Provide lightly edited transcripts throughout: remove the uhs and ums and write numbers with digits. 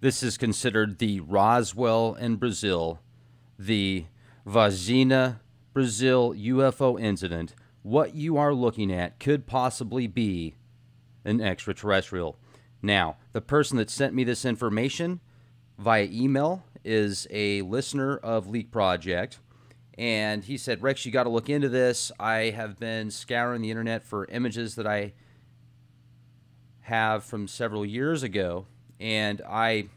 This is considered the Roswell in Brazil, the Varginha, Brazil UFO incident. What you are looking at could possibly be an extraterrestrial. Now, the person that sent me this information via email is a listener of Leak Project, and he said, Rex, you got to look into this. I have been scouring the internet for images that I have from several years ago, and I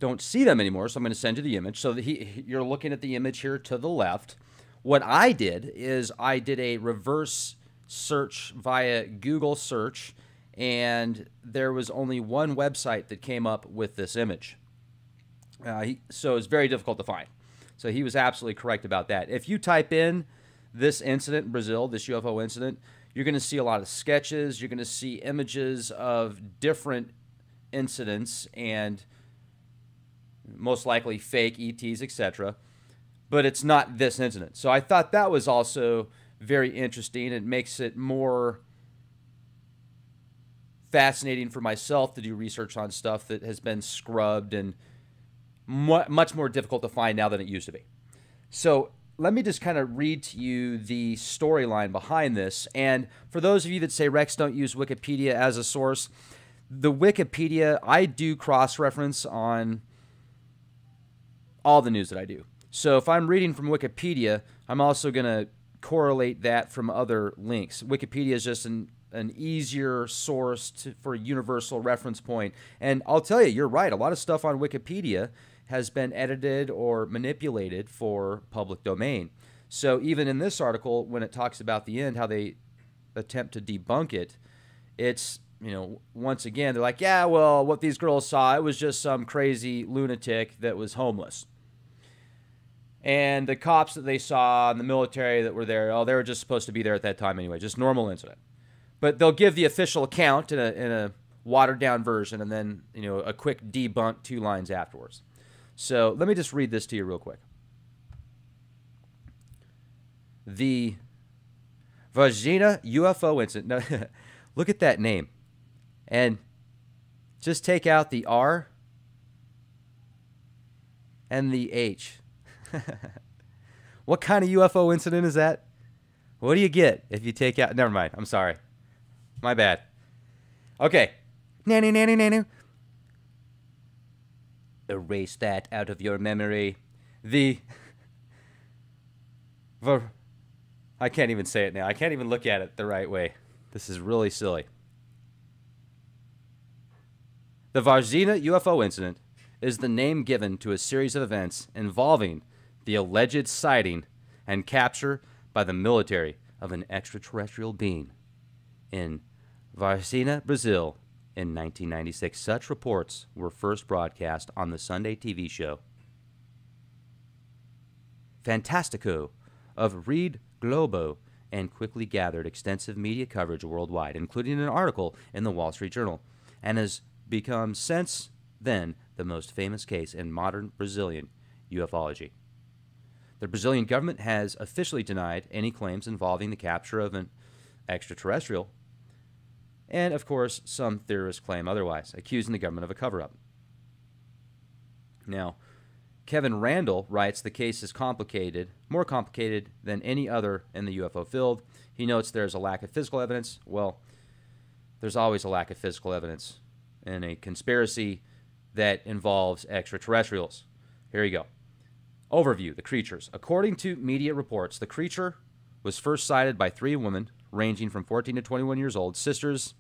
don't see them anymore, so I'm going to send you the image. So that you're looking at the image here to the left. What I did is I did a reverse search via Google search, and there was only one website that came up with this image. So it's very difficult to find. So he was absolutely correct about that. If you type in this incident in Brazil, this UFO incident, you're going to see a lot of sketches. You're going to see images of different incidents and most likely fake ETs, etc. But it's not this incident. So I thought that was also very interesting. It makes it more fascinating for myself to do research on stuff that has been scrubbed and much more difficult to find now than it used to be. So let me just kind of read to you the storyline behind this. And for those of you that say, Rex, don't use Wikipedia as a source, the Wikipedia, I do cross-reference on all the news that I do. So if I'm reading from Wikipedia, I'm also going to correlate that from other links. Wikipedia is just an easier source for a universal reference point. And I'll tell you, you're right. A lot of stuff on Wikipedia has been edited or manipulated for public domain. So even in this article, when it talks about the end, how they attempt to debunk it, it's, you know, once again, they're like, yeah, well, what these girls saw, it was just some crazy lunatic that was homeless. And the cops that they saw and the military that were there, oh, they were just supposed to be there at that time anyway, just normal incident. But they'll give the official account in a watered-down version and then, you know, a quick debunk 2 lines afterwards. So let me just read this to you real quick. The Varginha UFO incident. Now, look at that name. And just take out the R and the H. What kind of UFO incident is that? What do you get if you take out... Never mind. I'm sorry. My bad. Okay. Nanny, nanny, nanny. Erase that out of your memory. I can't even say it now. I can't even look at it the right way. This is really silly. The Varginha UFO incident is the name given to a series of events involving the alleged sighting and capture by the military of an extraterrestrial being in Varginha, Brazil, in 1996. Such reports were first broadcast on the Sunday TV show Fantastico of Rede Globo and quickly gathered extensive media coverage worldwide, including an article in the Wall Street Journal, and has become since then the most famous case in modern Brazilian ufology. The Brazilian government has officially denied any claims involving the capture of an extraterrestrial, and of course some theorists claim otherwise, accusing the government of a cover-up. Now, Kevin Randall writes the case is complicated, more complicated than any other in the UFO field. He notes there's a lack of physical evidence. Well, there's always a lack of physical evidence in a conspiracy that involves extraterrestrials. Here you go. Overview, the creatures. According to media reports, the creature was first sighted by 3 women ranging from 14 to 21 years old, sisters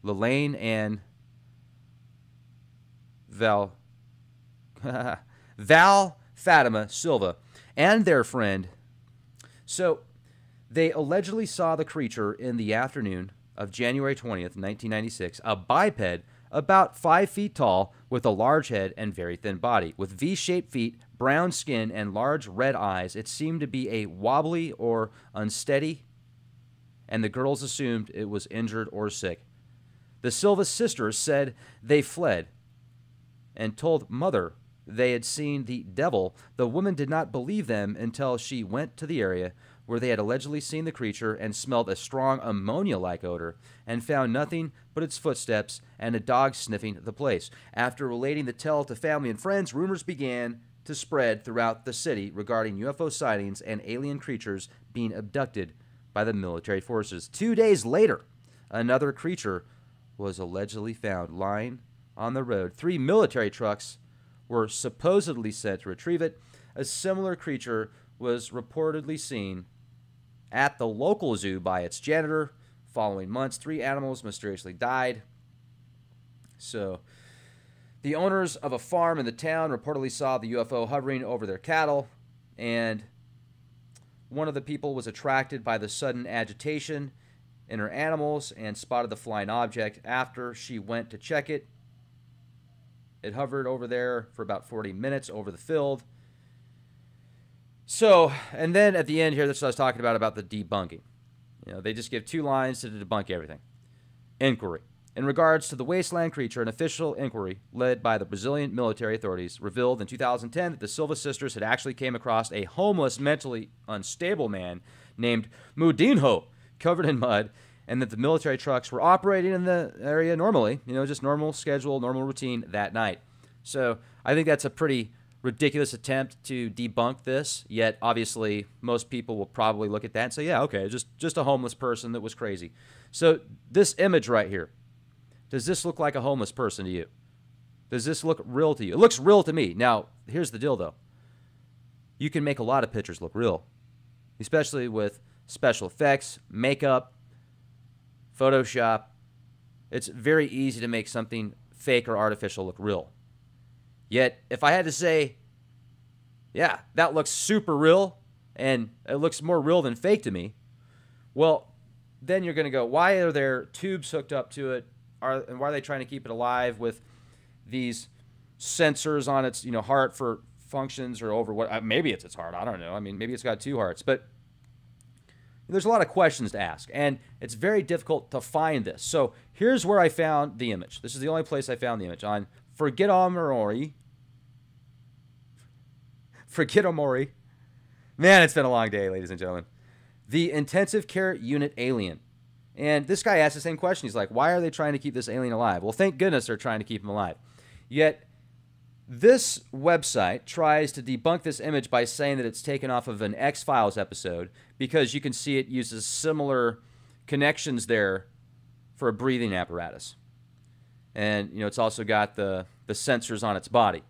Lelaine and Val Fatima Silva, and their friend. So they allegedly saw the creature in the afternoon of January 20th, 1996, a biped about 5 feet tall with a large head and very thin body. With V-shaped feet, brown skin, and large red eyes, it seemed to be a wobbly or unsteady, and the girls assumed it was injured or sick. The Silva sisters said they fled and told mother they had seen the devil. The woman did not believe them until she went to the area where they had allegedly seen the creature and smelled a strong ammonia-like odor and found nothing but its footsteps and a dog sniffing the place. After relating the tale to family and friends, rumors began to spread throughout the city regarding UFO sightings and alien creatures being abducted by the military forces. 2 days later, another creature was allegedly found lying on the road. 3 military trucks were supposedly sent to retrieve it. A similar creature was reportedly seen at the local zoo by its janitor. Following months, 3 animals mysteriously died. So, the owners of a farm in the town reportedly saw the UFO hovering over their cattle, and one of the people was attracted by the sudden agitation in her animals and spotted the flying object. After she went to check it, it hovered over there for about 40 minutes over the field. So, and then at the end here, that's what I was talking about the debunking. You know, they just give 2 lines to debunk everything. Inquiry. In regards to the wasteland creature, an official inquiry led by the Brazilian military authorities revealed in 2010 that the Silva sisters had actually came across a homeless, mentally unstable man named Mudinho, covered in mud, and that the military trucks were operating in the area normally, you know, just normal schedule, normal routine that night. So I think that's a pretty ridiculous attempt to debunk this, yet obviously most people will probably look at that and say, yeah, okay, just a homeless person that was crazy. So this image right here, does this look like a homeless person to you? Does this look real to you? It looks real to me. Now, here's the deal, though. You can make a lot of pictures look real, especially with special effects, makeup, Photoshop. It's very easy to make something fake or artificial look real. Yet, if I had to say, yeah, that looks super real, and it looks more real than fake to me, well, then you're going to go, why are there tubes hooked up to it? And why are they trying to keep it alive with these sensors on its, you know, heart for functions or over what? Maybe it's its heart. I don't know. I mean, maybe it's got 2 hearts. But there's a lot of questions to ask, and it's very difficult to find this. So here's where I found the image. This is the only place I found the image on Forgetomori. Man, it's been a long day, ladies and gentlemen. The intensive care unit alien. And this guy asked the same question. He's like, why are they trying to keep this alien alive? Well, thank goodness they're trying to keep him alive. Yet, this website tries to debunk this image by saying that it's taken off of an X-Files episode because you can see it uses similar connections there for a breathing apparatus. And, you know, it's also got the sensors on its body.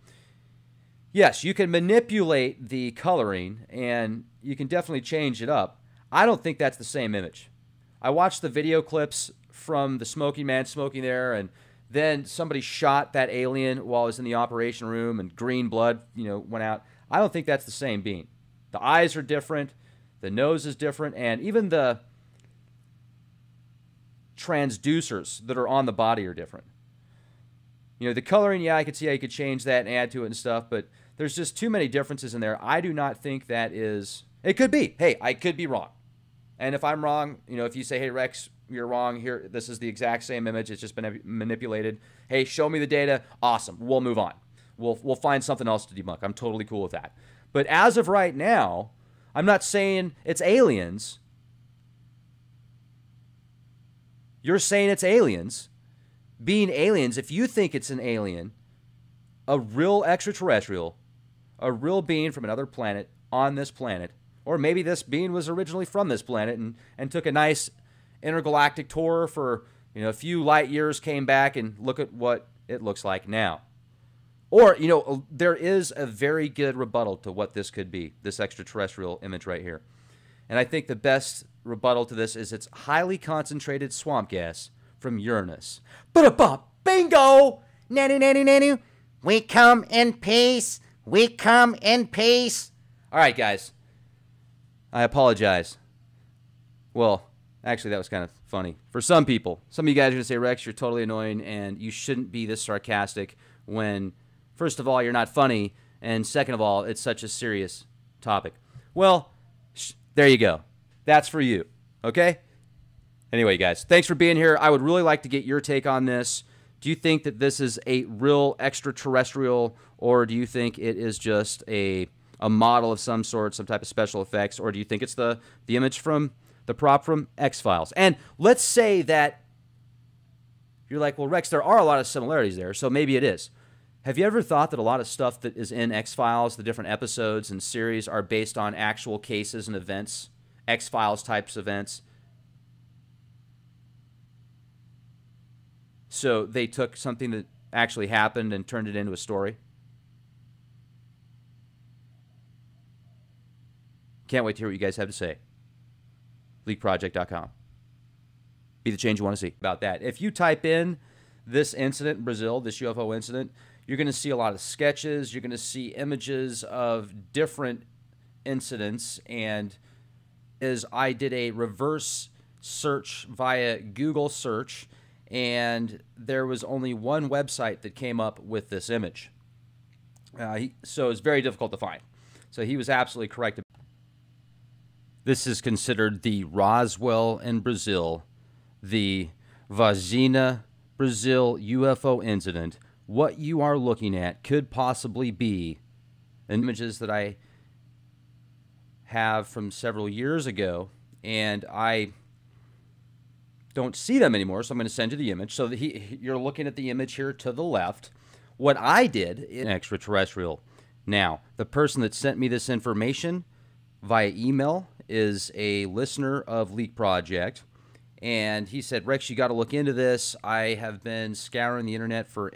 Yes, you can manipulate the coloring, and you can definitely change it up. I don't think that's the same image. I watched the video clips from the smoking man smoking there, and then somebody shot that alien while I was in the operation room, and green blood, you know, went out. I don't think that's the same being. The eyes are different, the nose is different, and even the transducers that are on the body are different. You know, the coloring, yeah, I could see how you could change that and add to it and stuff, but there's just too many differences in there. I do not think that is... It could be. Hey, I could be wrong. And if I'm wrong, you know, if you say, hey, Rex, you're wrong here, this is the exact same image, it's just been manipulated. Hey, show me the data. Awesome. We'll move on. We'll find something else to debunk. I'm totally cool with that. But as of right now, I'm not saying it's aliens. You're saying it's aliens. Being aliens, if you think it's an alien, a real extraterrestrial, a real being from another planet on this planet, or maybe this being was originally from this planet and took a nice intergalactic tour for, you know, a few light years, came back, and look at what it looks like now. Or, you know, there is a very good rebuttal to what this could be, this extraterrestrial image right here. And I think the best rebuttal to this is it's highly concentrated swamp gas from Uranus. Ba-da-bum! Bingo! Nanu. We come in peace. We come in peace. All right, guys. I apologize. Well, actually, that was kind of funny. For some people, some of you guys are going to say, Rex, you're totally annoying, and you shouldn't be this sarcastic when, first of all, you're not funny, and second of all, it's such a serious topic. Well, there you go. That's for you, okay? Anyway, guys, thanks for being here. I would really like to get your take on this. Do you think that this is a real extraterrestrial, or do you think it is just a a model of some sort, some type of special effects, or do you think it's the image from the prop from X-Files? And let's say that you're like, well, Rex, there are a lot of similarities there, so maybe it is. Have you ever thought that a lot of stuff that is in X-Files, the different episodes and series, are based on actual cases and events, X-Files types events? So they took something that actually happened and turned it into a story? Can't wait to hear what you guys have to say. LeakProject.com. Be the change you want to see about that. If you type in this incident in Brazil, this UFO incident, you're going to see a lot of sketches. You're going to see images of different incidents. And as I did a reverse search via Google search, and there was only one website that came up with this image. So it's very difficult to find. So he was absolutely correct. This is considered the Roswell in Brazil, the Varginha, Brazil UFO incident. What you are looking at could possibly be images that I have from several years ago, and I don't see them anymore, so I'm going to send you the image. So that you're looking at the image here to the left. What I did in extraterrestrial. Now, the person that sent me this information via email is a listener of Leak Project, and he said, Rex, you got to look into this. I have been scouring the internet for